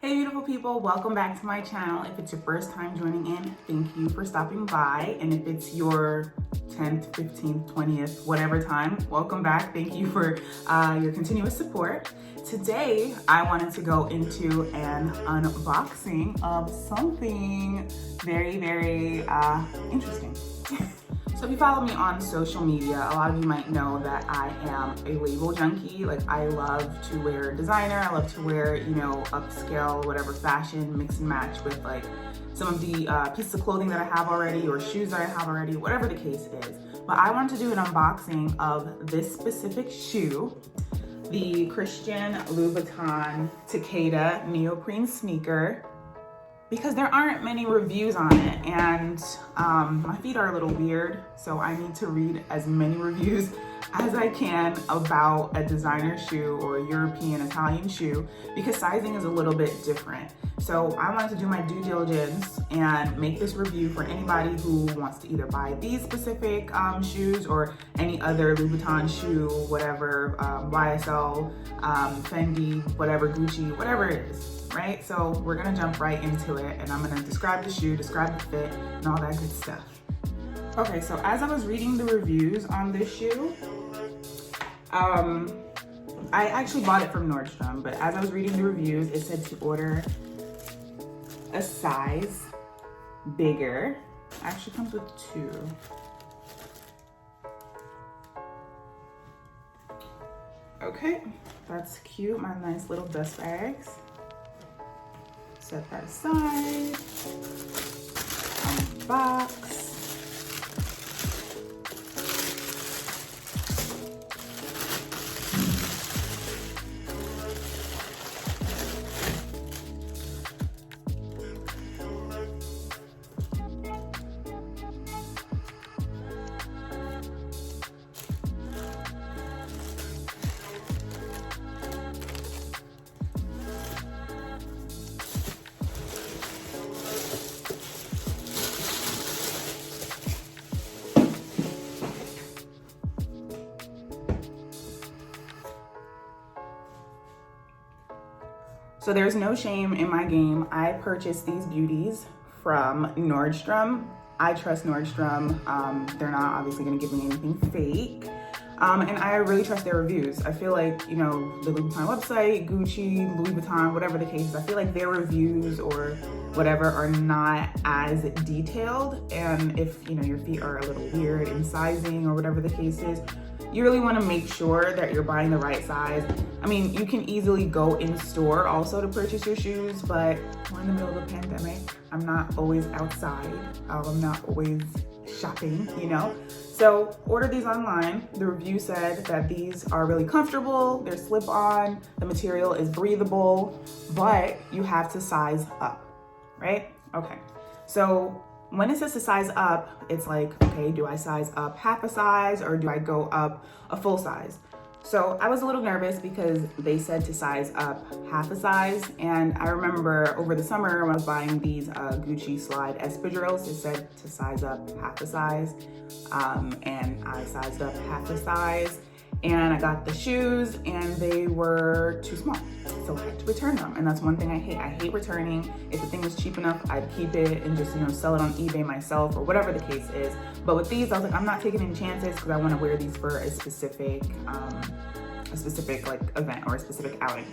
Hey beautiful people, welcome back to my channel. If it's your first time joining in, thank you for stopping by. And if it's your 10th, 15th, 20th, whatever time, welcome back. Thank you for your continuous support. Today, I wanted to go into an unboxing of something very, very interesting. So if you follow me on social media, a lot of you might know that I am a label junkie. Like, I love to wear designer, I love to wear, upscale, whatever fashion, mix and match with like some of the pieces of clothing that I have already or shoes that I have already, whatever the case is. But I wanted to do an unboxing of this specific shoe, the Christian Louboutin Tiketa Neoprene sneaker, because there aren't many reviews on it, and my feet are a little weird, so I need to read as many reviews as I can about a designer shoe or a European, Italian shoe, because sizing is a little bit different. So I wanted to do my due diligence and make this review for anybody who wants to either buy these specific shoes or any other Louboutin shoe, whatever, YSL, Fendi, whatever, Gucci, whatever it is. Right? So we're gonna jump right into it, and I'm gonna describe the shoe, describe the fit, and all that good stuff. Okay, so as I was reading the reviews on this shoe, I actually bought it from Nordstrom, but as I was reading the reviews, it said to order a size bigger. Actually comes with two. Okay, that's cute, my nice little dust bags. Set that aside. Unbox. So there's no shame in my game. I purchased these beauties from Nordstrom. I trust Nordstrom. They're not obviously gonna give me anything fake. And I really trust their reviews. I feel like, the Louboutin website, Gucci, Louis Vuitton, whatever the case is, I feel like their reviews or whatever are not as detailed. And if, your feet are a little weird in sizing or whatever the case is, you really want to make sure that you're buying the right size. I mean, you can easily go in store also to purchase your shoes, but we're in the middle of a pandemic. I'm not always outside. I'm not always shopping, So order these online. The review said that these are really comfortable. They're slip-on. The material is breathable, but you have to size up, right? Okay. So when it says to size up, it's like, okay, do I size up half a size or do I go up a full size? So I was a little nervous because they said to size up half a size. And I remember over the summer when I was buying these Gucci slide espadrilles, it said to size up half a size. And I sized up half a size. And I got the shoes and they were too small. So I had to return them. And that's one thing I hate. I hate returning. If the thing was cheap enough, I'd keep it and just, sell it on eBay myself or whatever the case is. But with these, I was like, I'm not taking any chances because I want to wear these for a specific like event or a specific outing.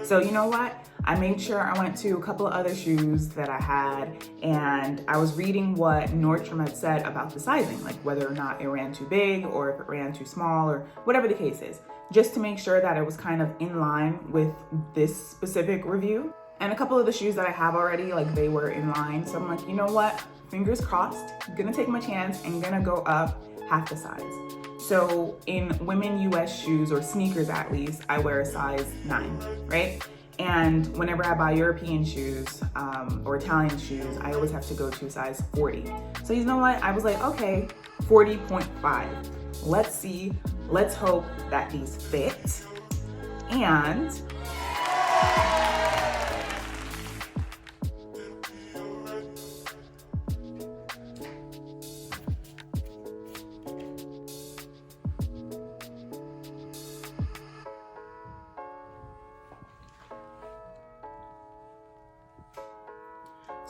So you know what? I made sure I went to a couple of other shoes that I had, and I was reading what Nordstrom had said about the sizing, like whether or not it ran too big or if it ran too small or whatever the case is, just to make sure that it was kind of in line with this specific review. And a couple of the shoes that I have already, like they were in line. So I'm like, you know what? Fingers crossed, I'm gonna take my chance and gonna go up half the size. So in women US shoes, or sneakers at least, I wear a size 9, right? And whenever I buy European shoes or Italian shoes, I always have to go to size 40. So you know what? I was like, okay, 40.5. Let's see, let's hope that these fit. And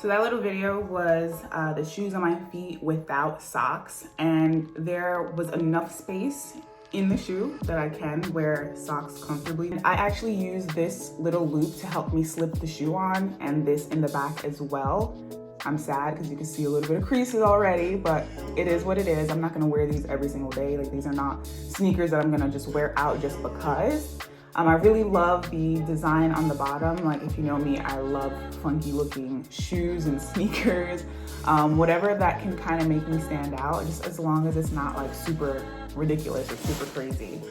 So that little video was the shoes on my feet without socks, and there was enough space in the shoe that I can wear socks comfortably. I actually use this little loop to help me slip the shoe on, and this in the back as well. I'm sad because you can see a little bit of creases already, but it is what it is. I'm not gonna wear these every single day. Like, these are not sneakers that I'm gonna just wear out just because. I really love the design on the bottom. Like, if you know me, I love funky looking shoes and sneakers. Whatever that can kind of make me stand out, just as long as it's not like super ridiculous or super crazy.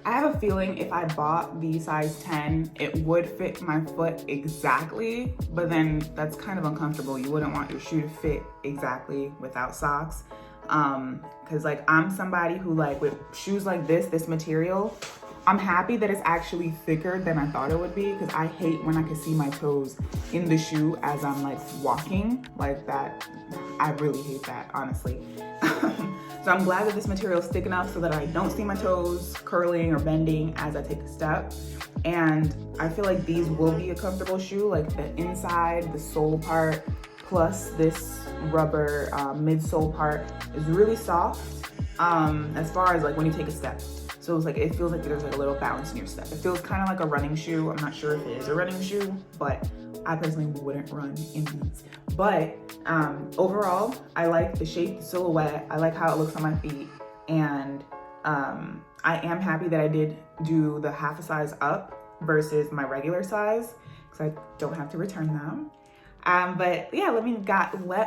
I have a feeling if I bought the size 10, it would fit my foot exactly, but then that's kind of uncomfortable. You wouldn't want your shoe to fit exactly without socks. Cause like, I'm somebody who, like, with shoes like this material, I'm happy that it's actually thicker than I thought it would be, because I hate when I can see my toes in the shoe as I'm like walking like that. I really hate that, honestly. So I'm glad that this material is thick enough so that I don't see my toes curling or bending as I take a step. And I feel like these will be a comfortable shoe, like the inside, the sole part, plus this rubber midsole part is really soft as far as like when you take a step. So it's like, it feels like there's like a little bounce in your step. It feels kind of like a running shoe. I'm not sure if it is a running shoe, but I personally wouldn't run in these. But overall, I like the shape, the silhouette. I like how it looks on my feet. And I am happy that I did do the half a size up versus my regular size, because I don't have to return them. But yeah, let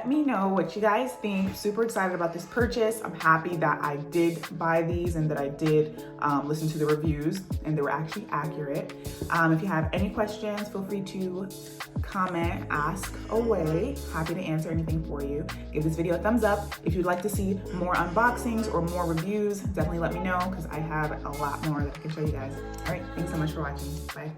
me know what you guys think. Super excited about this purchase. I'm happy that I did buy these and that I did listen to the reviews and they were actually accurate. If you have any questions, feel free to comment, ask away. Happy to answer anything for you. Give this video a thumbs up. If you'd like to see more unboxings or more reviews, definitely let me know, because I have a lot more that I can show you guys. All right, thanks so much for watching. Bye.